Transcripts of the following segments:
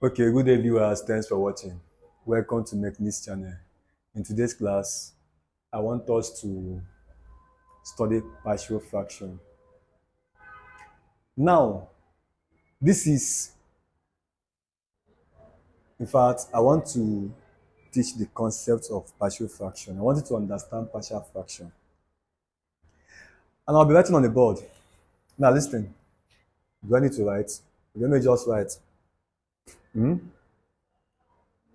Okay, good day viewers, thanks for watching. Welcome to McNeese channel. In today's class, I want us to study partial fraction. Now, this is, in fact, I want to teach the concept of partial fraction. I want you to understand partial fraction. And I'll be writing on the board. Now listen, do I need to write? Let me just write.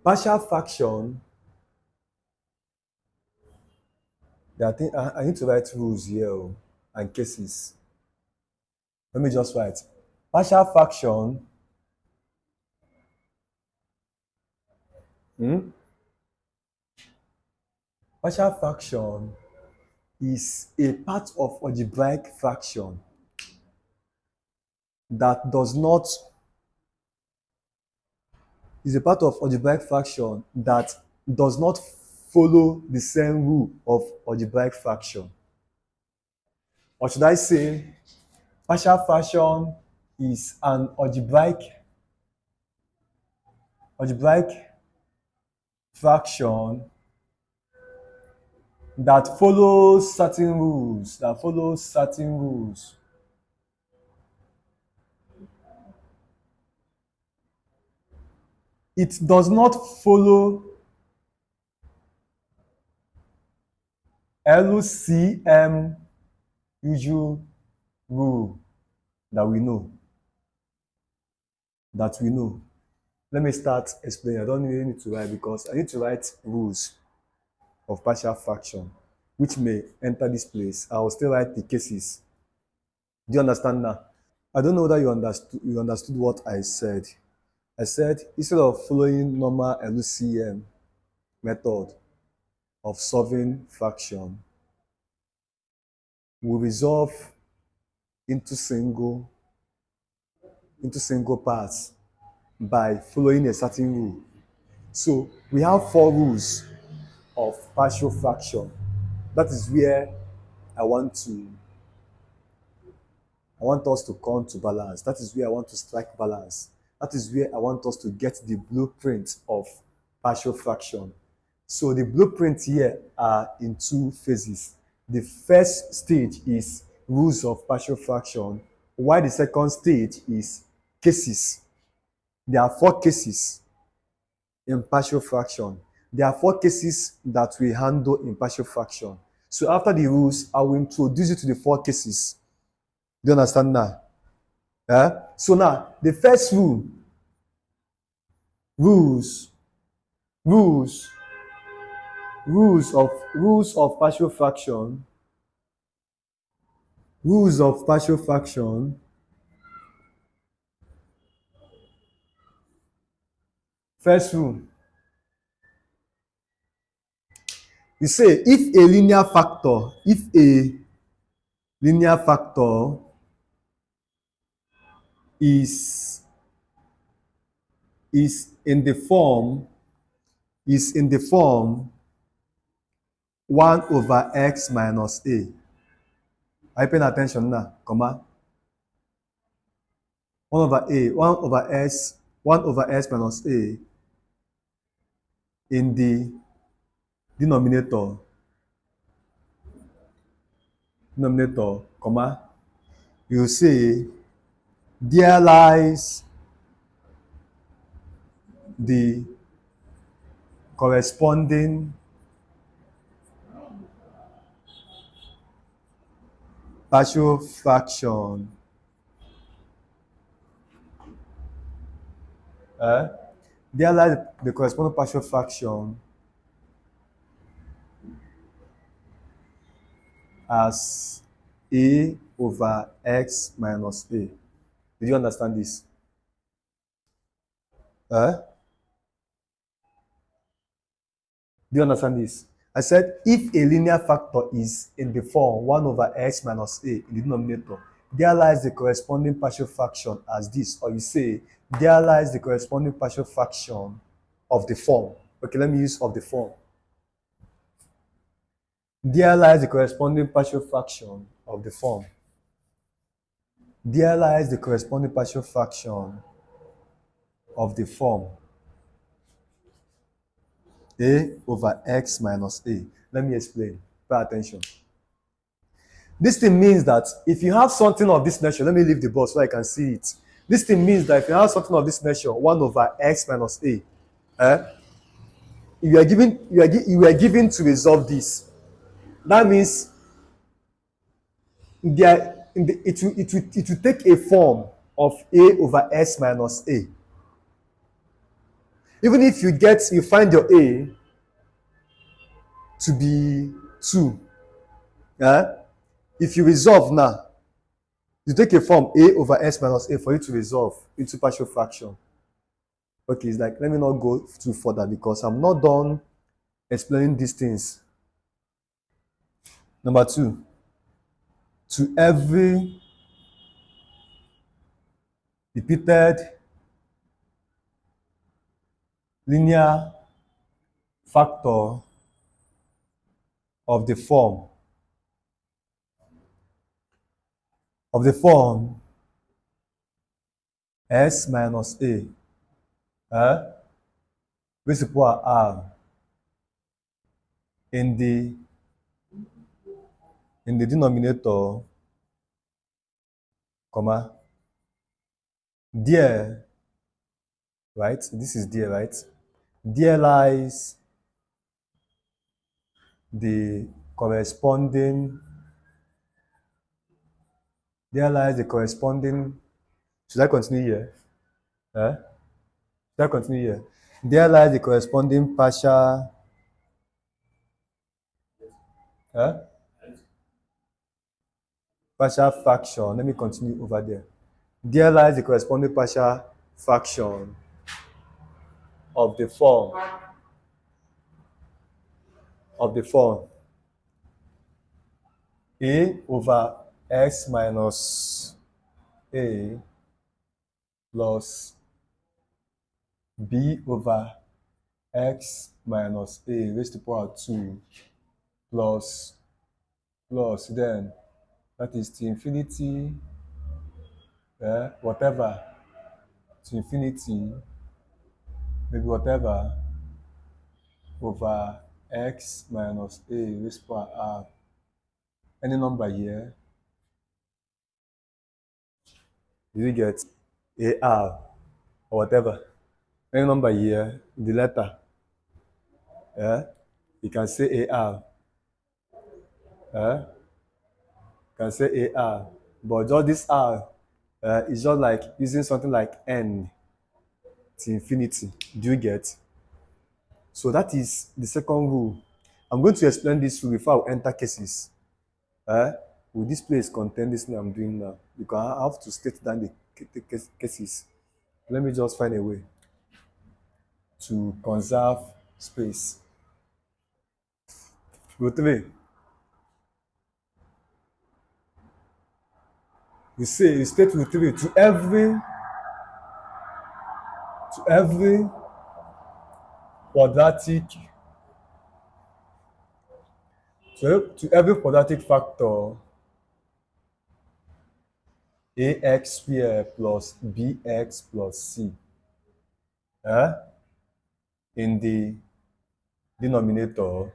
Partial fraction, I need to write rules here and cases. Let me just write. Partial fraction partial fraction is a part of algebraic fraction that does not follow the same rule of algebraic fraction. Or should I say, partial fraction is an algebraic fraction that follows certain rules. It does not follow LCM usual rule that we know. Let me start explaining. I don't really need to write because I need to write rules of partial fraction, which may enter this place. I will still write the cases. Do you understand now? I don't know whether you understood what I said. I said instead of following normal LCM method of solving fraction, we resolve into single parts by following a certain rule. So we have 4 rules of partial fraction. That is where I want us to come to balance. That is where I want to strike balance. That is where I want us to get the blueprint of partial fraction. So the blueprint here are in 2 phases. The first stage is rules of partial fraction, while the second stage is cases. There are 4 cases in partial fraction. There are 4 cases that we handle in partial fraction. So after the rules, I will introduce you to the 4 cases. Do you understand now? So now, the first rule, rules of partial fraction. Rules of partial fraction. First rule. You say if a linear factor is in the form 1 over x minus a. Are you paying attention now? 1 over s minus a in the denominator, you say there lies the corresponding partial fraction there lies the corresponding partial fraction as a over x minus a. Did you understand this? Do you understand this? I said if a linear factor is in the form 1 over x minus a in the denominator, there lies the corresponding partial fraction as this, or you say there lies the corresponding partial fraction of the form. Okay, let me use of the form. There lies the corresponding partial fraction of the form. There lies the corresponding partial fraction of the form a over x minus a. Let me explain. Pay attention. This thing means that if you have something of this nature, let me leave the board so I can see it. This thing means that if you have something of this nature, 1 over x minus a, you are given to resolve this. That means it will take a form of a over x minus a. Even if you find your a to be 2, if you resolve now, you take a form a over x minus a for you to resolve into partial fraction. Okay, it's like, let me not go too further because I'm not done explaining these things. Number 2, to every repeated linear factor of the form s minus a raised to the power r in the denominator, comma, there, right? This is there, right? There lies the corresponding, should I continue here? Should I continue here? There lies the corresponding partial, partial fraction. Let me continue over there. There lies the corresponding partial fraction of the form a over x minus a plus b over x minus a raised to the power 2 plus then that is to infinity, whatever, to infinity, maybe whatever, over x minus a raised to the power r. Any number here, you get ar or whatever. Any number here, the letter, you can say ar, but just this r is just like using something like n to infinity. Do you get? So that is the second rule. I'm going to explain this rule before I enter cases. Will this place contain this thing I'm doing now? Because I have to state down the cases. Let me just find a way to conserve space. Rule 3. You state rule 3, to every quadratic factor ax squared plus bx plus c in the denominator,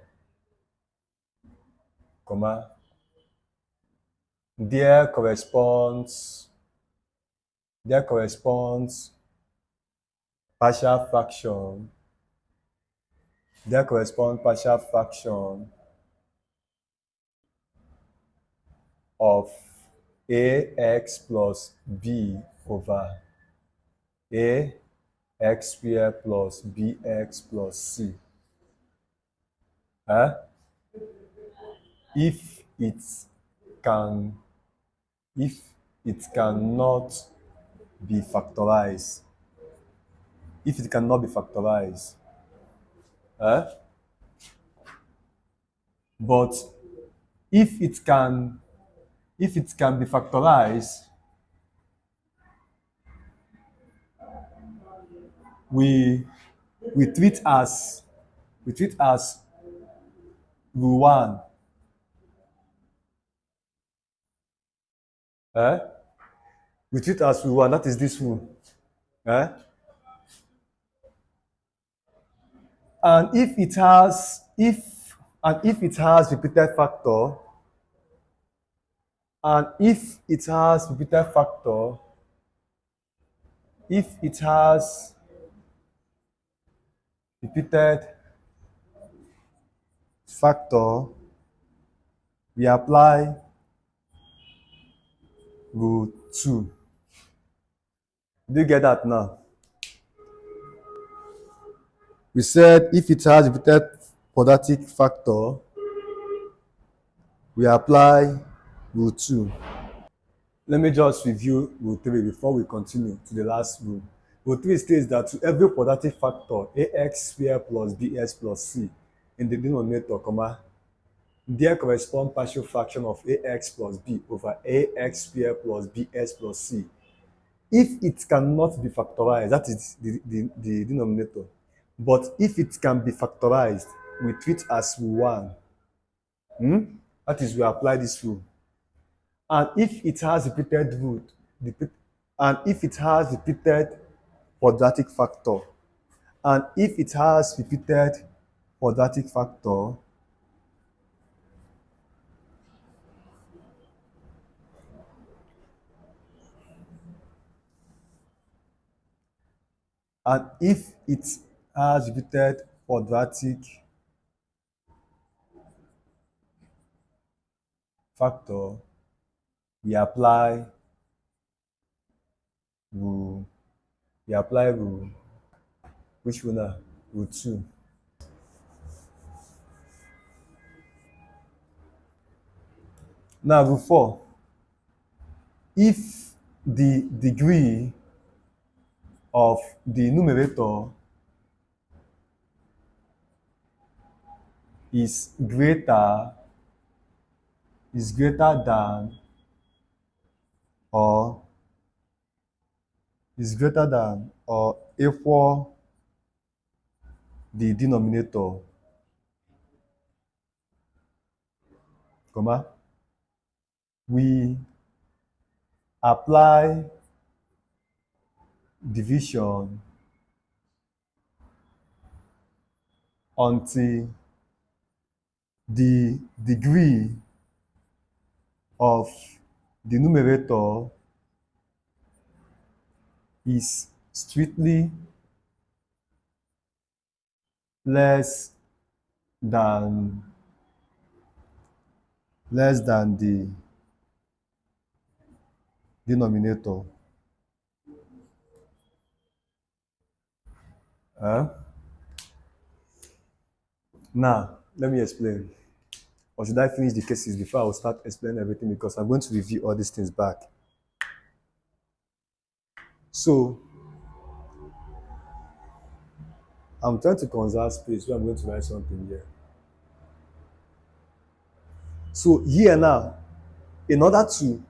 comma, there corresponds partial fraction of ax plus b over ax squared plus bx plus c. If it cannot be factorized. But if it can be factorized, we treat as rule 1. We treat as rule 1, that is this rule. And if it has repeated factor, and if it has repeated factor, if it has repeated factor, we apply rule 2. Do you get that now? We said if it has repeated quadratic factor, we apply rule 2. Let me just review rule 3 before we continue to the last rule. Rule 3 states that to every quadratic factor ax squared plus bx plus c in the denominator, there correspond partial fraction of ax plus b over ax squared plus bx plus c. If it cannot be factorized, that is the denominator. But if it can be factorized, we treat as rule 1. That is, we apply this rule. And if it has repeated root, and if it has repeated quadratic factor, and if it has repeated quadratic factor, and if it has repeated quadratic factor, we apply rule, which one now? Rule 2. Now rule 4. If the degree of the numerator is greater than or equal the denominator, we apply division until the degree of the numerator is strictly less than the denominator. Now, let me explain. Or should I finish the cases before I will start explaining everything? Because I'm going to review all these things back. So, I'm trying to conserve space, so I'm going to write something here. So, here now, in order to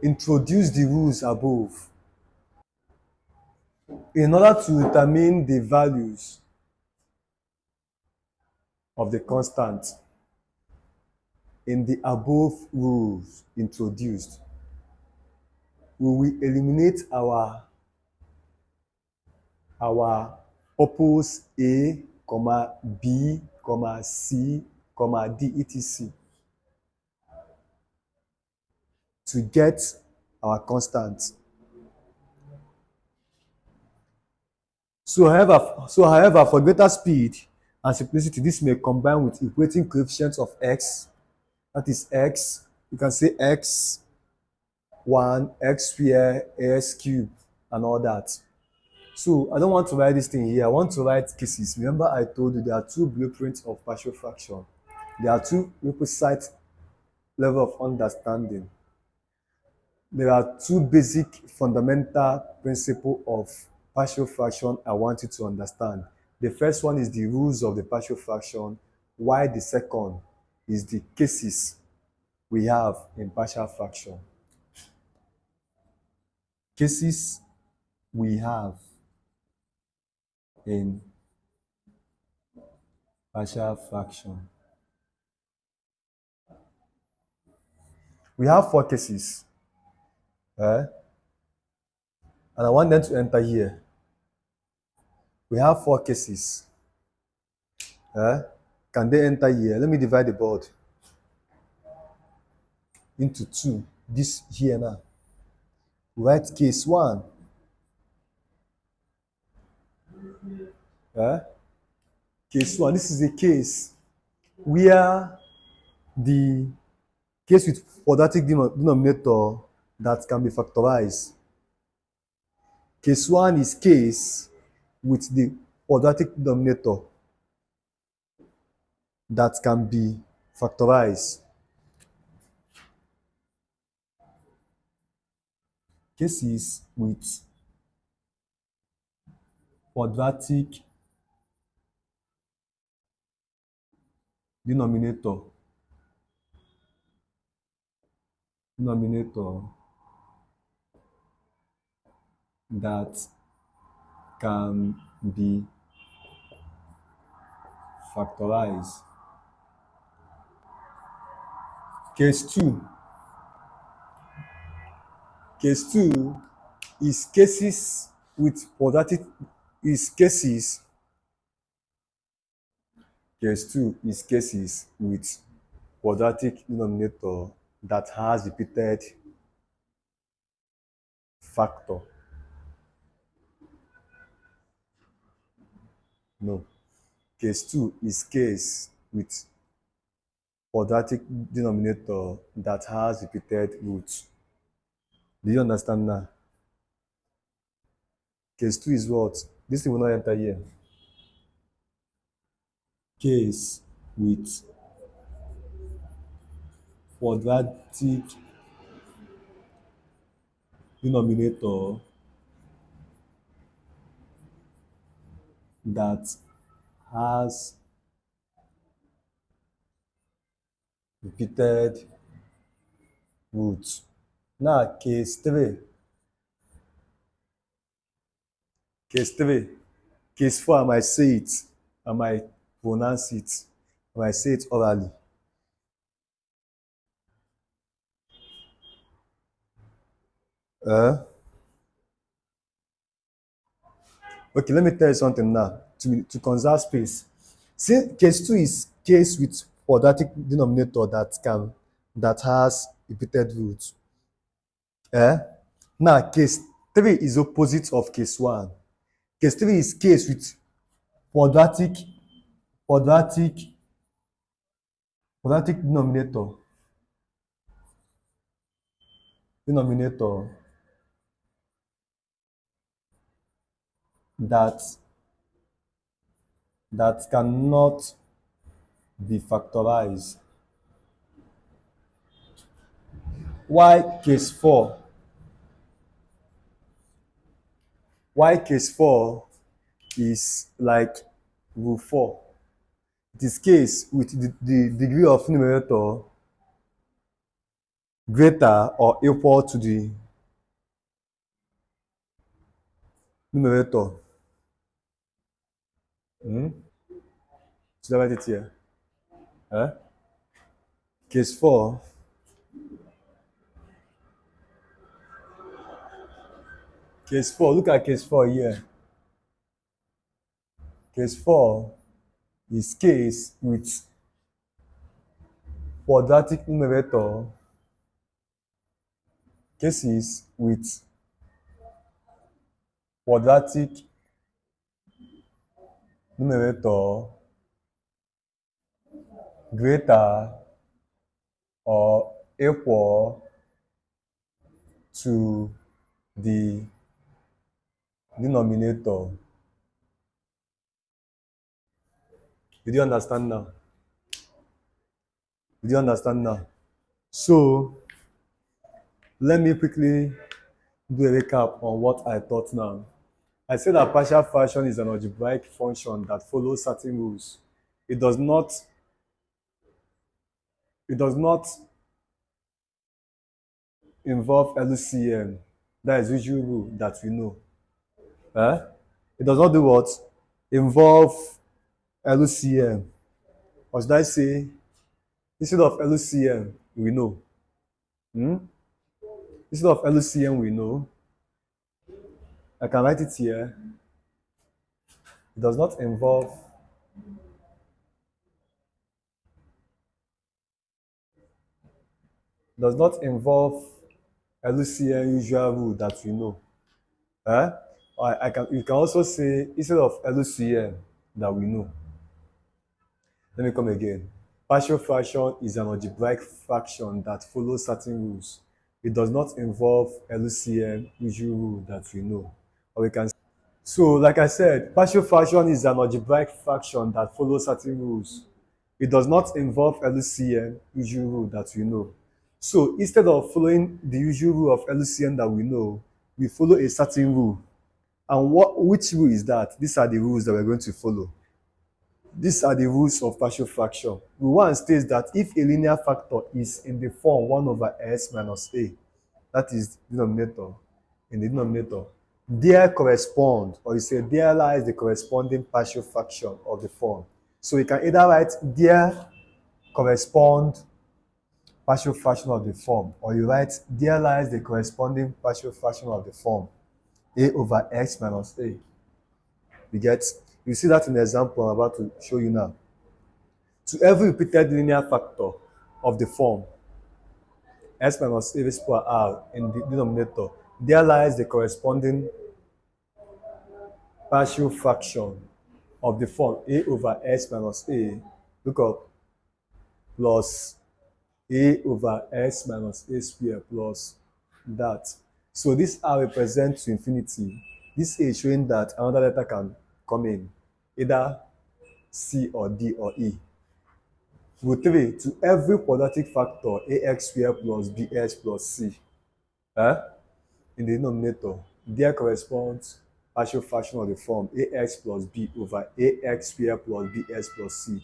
introduce the rules above, in order to determine the values of the constant in the above rules introduced, we will eliminate our purpose A, B, C, D, etc. to get our constant. However, for greater speed and simplicity, this may combine with equating coefficients of x. That is x. You can say x1, x squared, x cubed, and all that. So I don't want to write this thing here. I want to write cases. Remember, I told you there are two blueprints of partial fraction. There are two requisite levels of understanding. There are two basic fundamental principles of partial fraction I want you to understand. The first one is the rules of the partial fraction, while the second is the cases we have in partial fraction. Cases we have in partial fraction. We have 4 cases. And I want them to enter here. We have four cases. Eh? Can they enter here? Let me divide the board into two. This here now. Write case one. Eh? Case one. This is a case where the case with quadratic denominator that can be factorized. Case one is case with the quadratic denominator that can be factorized. Cases with quadratic denominator that can be factorized. Case two. Case two is cases with quadratic is cases. Case two is cases with quadratic denominator that has repeated factor. No. Case two is case with quadratic denominator that has repeated roots. Do you understand now? Case two is what? This thing will not enter here. Case with quadratic denominator that has repeated roots. Now, case three. Case three. Case four, I might say it. I might pronounce it. I might say it orally. Uh, okay, let me tell you something now to conserve space. See, case two is case with quadratic denominator that has repeated roots. Now, case three is opposite of case one. Case three is case with quadratic quadratic quadratic denominator that cannot be factorized. Why case four? Why case four is like rule four? It is case with the degree of numerator greater or equal to the numerator. Should I write it here? Case four. Case four. Look at case four here. Case four is case with quadratic numerator. Cases with quadratic numerator greater or equal to the denominator. Did you understand now? Did you understand now? So, let me quickly do a recap on what I taught now. I said that partial fraction is an algebraic function that follows certain rules. It does not involve LCM. That is usual rule that we know. It does not do what? Involve LCM. Or should I say, instead of LCM, we know. Instead of LCM, we know. I can write it here. It does not involve LCM usual rule that we know. Eh? You can also say instead of LCM that we know. Let me come again. Partial fraction is an algebraic fraction that follows certain rules. It does not involve LCM usual rule that we know. Or we can So, like I said, partial fraction is an algebraic fraction that follows certain rules. It does not involve LCM usual rule that we know. So, instead of following the usual rule of LCM that we know, we follow a certain rule. And which rule is that? These are the rules that we're going to follow. These are the rules of partial fraction. Rule 1 states that if a linear factor is in the form 1 over s minus a, that is denominator, in the denominator, there correspond, or you say there lies the corresponding partial fraction of the form. So you can either write there correspond partial fraction of the form, or you write there lies the corresponding partial fraction of the form a over x minus a. You get? You see that in the example I'm about to show you now. To every repeated linear factor of the form s minus a raised to power r in the denominator, there lies the corresponding partial fraction of the form a over s minus a, look up, plus a over s minus a square plus that. So this r represents to infinity. This a is showing that another letter can come in, either c or d or e. Rule 3, to every quadratic factor ax squared plus bx plus c in the denominator, there corresponds partial fraction of the form ax plus b over ax squared plus bx plus c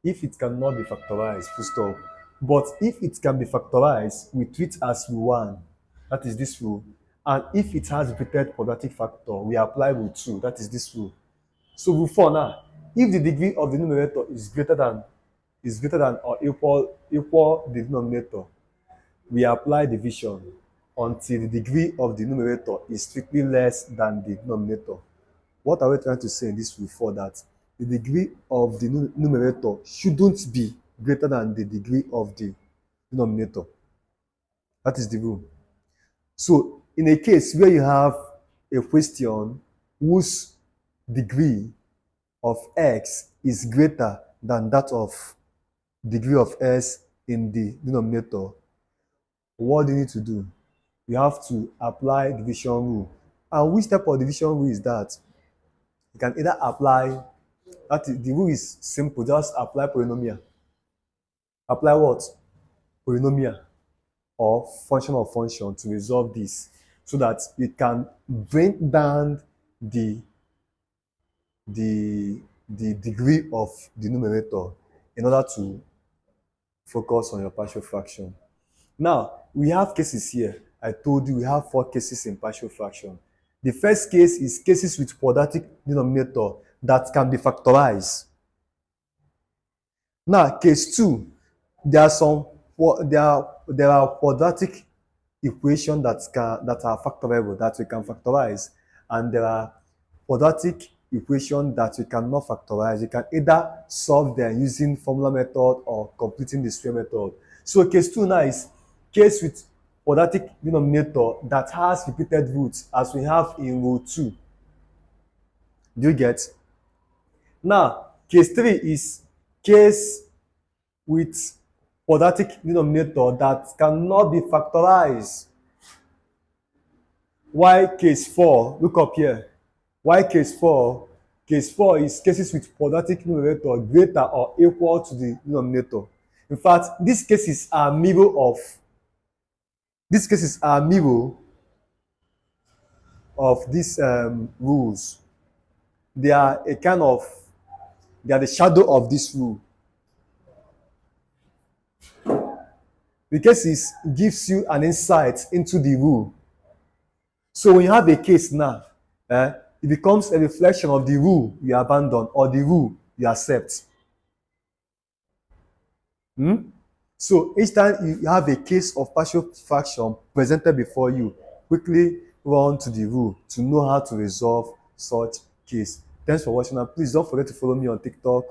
if it cannot be factorized, full stop. But if it can be factorized, we treat as rule 1, that is this rule. And if it has repeated quadratic factor, we apply rule 2, that is this rule. So rule 4 now, if the degree of the numerator is greater than or equal the denominator, we apply division until the degree of the numerator is strictly less than the denominator. What are we trying to say in this rule 4? That the degree of the numerator shouldn't be greater than the degree of the denominator. That is the rule. So in a case where you have a question whose degree of x is greater than that of degree of s in the denominator, what do you need to do? You have to apply division rule. And which type of division rule is that? You can either apply, the rule is simple, just apply polynomial. Apply what? Polynomial or function of function to resolve this, so that you can bring down the degree of the numerator in order to focus on your partial fraction. Now, we have cases here. I told you we have 4 cases in partial fraction. The first case is cases with quadratic denominator that can be factorized. Now, case 2, there are quadratic equations that are factorable, that we can factorize, and there are quadratic equations that we cannot factorize. You can either solve them using formula method or completing the square method. So case 2 now is case with quadratic denominator that has repeated roots, as we have in rule 2. Do you get? Now, case 3 is case with quadratic denominator that cannot be factorized. Why case 4? Look up here. Why case 4? Case 4 is cases with quadratic numerator greater or equal to the denominator. In fact, these cases are mirror of these rules. They are the shadow of this rule. The cases gives you an insight into the rule. So when you have a case now, it becomes a reflection of the rule you abandon or the rule you accept. So each time you have a case of partial fraction presented before you, quickly run to the rule to know how to resolve such case. Thanks for watching, and please don't forget to follow me on TikTok,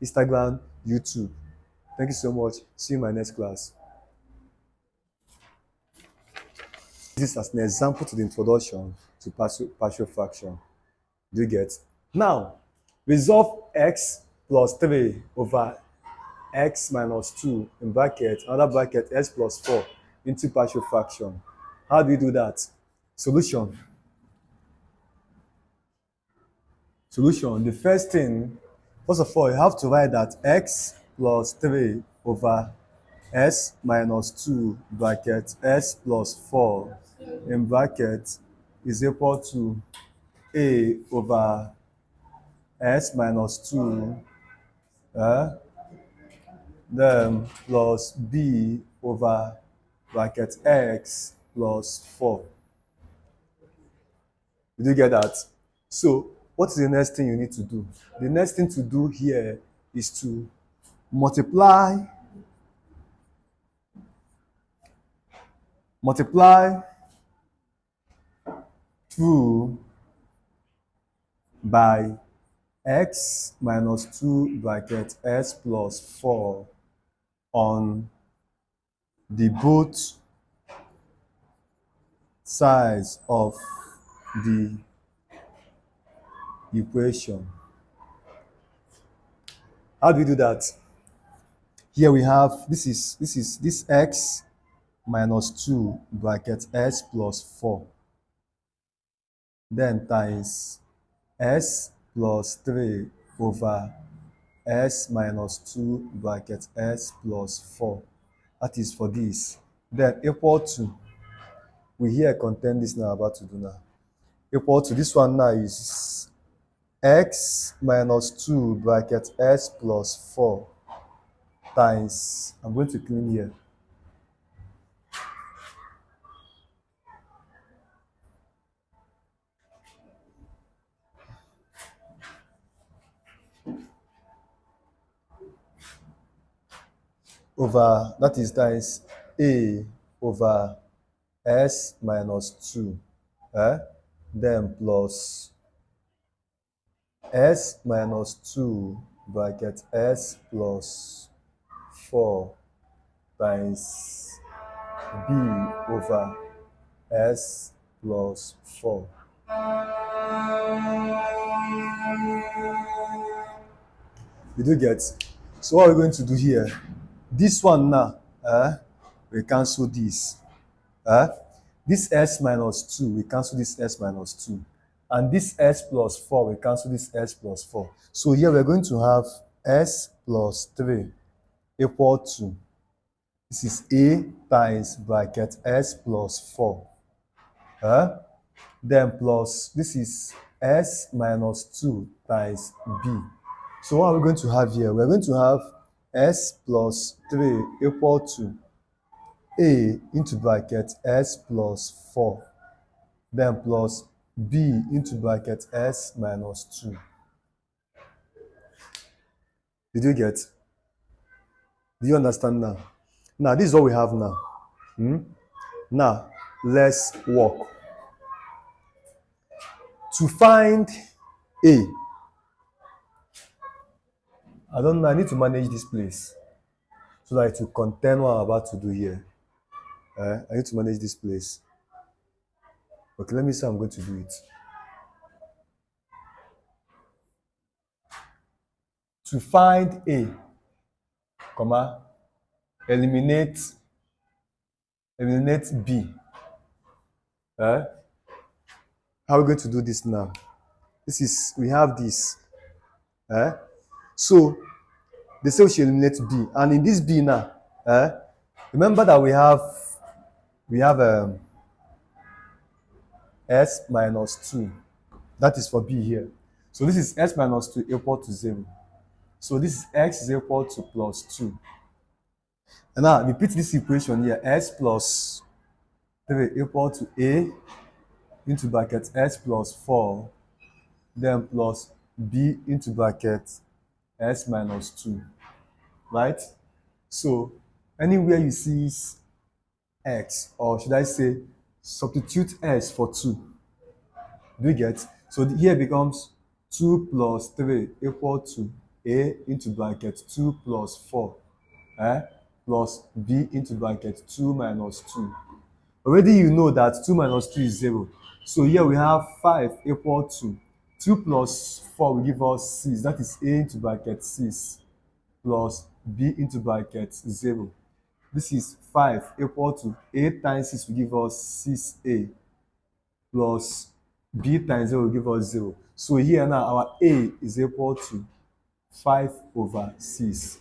Instagram, YouTube. Thank you so much. See you in my next class. This is as an example to the introduction to partial fraction. Do you get? Now, resolve x plus 3 over x minus 2 in bracket, another bracket, x plus 4 into partial fraction. How do you do that? Solution. The first thing, first of all, you have to write that x plus 3 over s minus 2 bracket s plus 4 in bracket is equal to a over s minus 2 then plus b over bracket x plus 4. Did you get that? So what is the next thing you need to do? The next thing to do here is to multiply 2 by x minus 2 bracket s plus 4 on the both sides of the equation. How do we do that? Here we have this x minus 2 bracket s plus 4, then times s plus 3 over s minus 2 bracket s plus 4. That is for this. Then equal to, we here contain this now about to do now. Equal to this one now is x minus 2 bracket s plus 4 times, I'm going to clean here, over, that is times a over s minus 2, then plus s minus 2 bracket s plus 4 times b over s plus 4. Did you get? So what we're going to do here, this one now, we cancel this. This s minus 2, we cancel this s minus 2. And this s plus 4, we cancel this s plus 4. So here we're going to have s plus 3 equal to, this is a times bracket s plus 4. Then plus, this is s minus 2 times b. So what are we going to have here? We're going to have s plus 3 equal to a into bracket s plus 4, then plus b into bracket s minus 2. Did you get? Do you understand now? Now, this is what we have now. Now, let's work. To find a, I don't know, I need to manage this place so that it will contain what I'm about to do here. I need to manage this place. Okay, let me see how I'm going to do it. To find a, comma, eliminate b. How are we going to do this now? This is, we have this. So they say we should eliminate b, and in this b now, remember that we have s minus 2. That is for b here. So this is s minus 2 equal to 0. So this is x is equal to plus 2. And now repeat this equation here. S plus 3 equal to a into bracket s plus 4, then plus b into bracket s minus 2. Right? So anywhere you see x, or should I say substitute s for 2. Do you get? So here becomes 2 plus 3 equal to A into bracket 2 plus 4 plus B into bracket 2 minus 2. Already you know that 2 minus 2 is 0. So here we have 5 equal to 2 plus 4 will give us 6. That is A into bracket 6 plus B into bracket 0. This is 5 equal to A times 6 will give us 6A plus B times 0 will give us 0. So here now our A is equal to 5 over 6.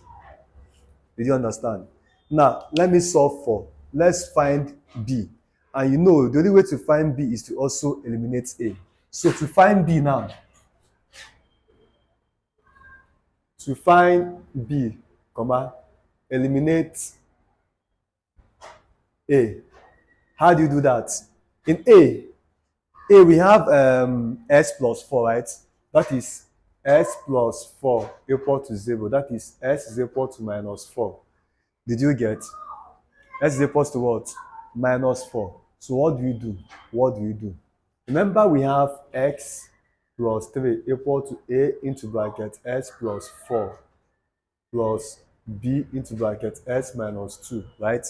Did you understand? Now, let me solve for. Let's find B. And you know, the only way to find B is to also eliminate A. So to find B now, to find B, eliminate A. How do you do that? In A we have S plus 4, right? That is S plus 4 equal to 0. That is S is equal to minus 4. Did you get? S is equal to what? Minus 4. So what do you do? What do you do? Remember we have X plus 3 equal to A into bracket S plus 4 plus B into bracket S minus 2, right?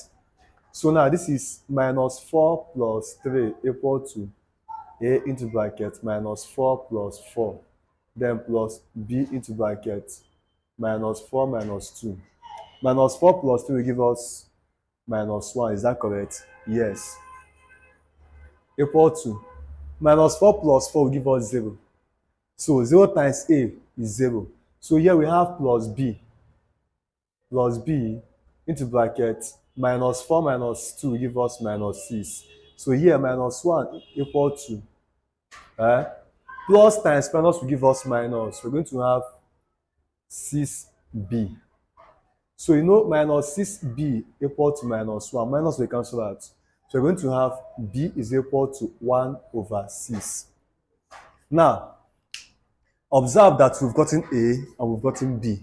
So now this is minus 4 plus 3 equal to A into bracket minus 4 plus 4, then plus B into bracket minus 4 minus 2. Minus 4 plus 2 will give us minus 1. Is that correct? Yes. Equal to minus 4 plus 4 will give us 0. So 0 times A is 0. So here we have plus B into bracket minus 4 minus 2 will give us minus 6. So here minus 1 equal to plus times minus will give us minus. We're going to have 6B. So you know minus 6B equal to minus 1. Minus will cancel out. So we're going to have B is equal to 1 over 6. Now, observe that we've gotten A and we've gotten B.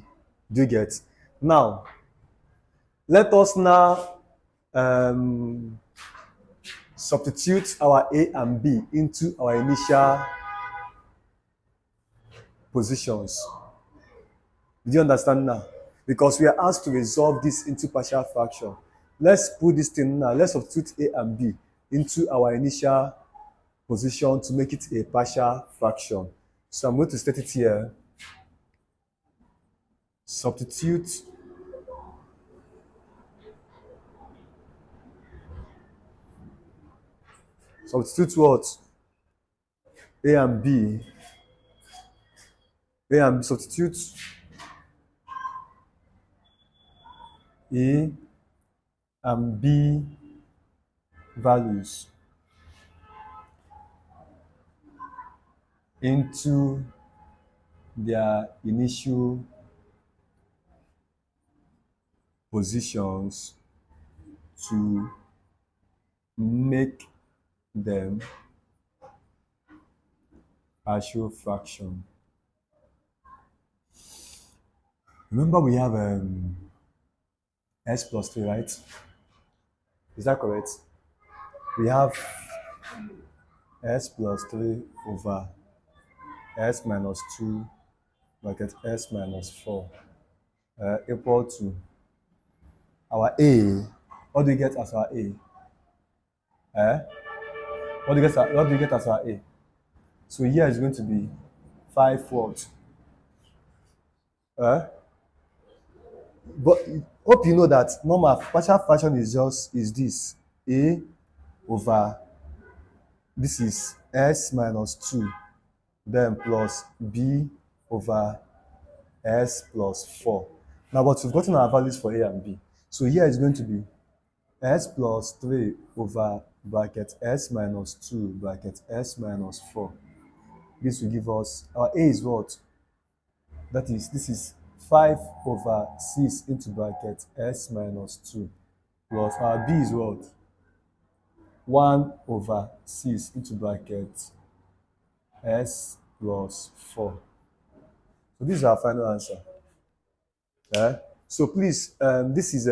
Do you get? Now, let us now substitute our A and B into our initial positions. Did you understand now? Because we are asked to resolve this into partial fraction. Let's put this thing now. Let's substitute A and B into our initial position to make it a partial fraction. So I'm going to state it here. Substitute what? A and B. Substitute A and B values into their initial positions to make them partial fraction. Remember we have S plus 3, right? Is that correct? We have S plus 3 over S minus 2 bracket S minus 4 equal to our A. What do you get as our A? What do you get as our A? So here is going to be 5 what? But hope you know that normal partial fraction is this A over this is S minus 2 then plus B over S plus 4. Now but we've gotten our values for A and B. So here is going to be S plus 3 over bracket S minus 2 bracket S minus 4. This will give us, our A is what? That is, this is 5 over 6 into bracket S minus 2 plus our B is what? 1 over 6 into bracket S plus 4. So this is our final answer. So please, this is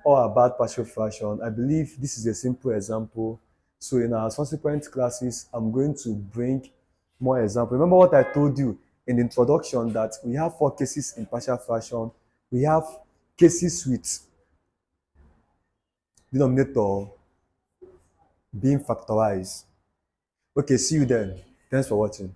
all about partial fraction. I believe this is a simple example. So in our subsequent classes, I'm going to bring more examples. Remember what I told you in the introduction that we have four cases in partial fraction. We have cases with denominator being factorized. Okay, see you then. Thanks for watching.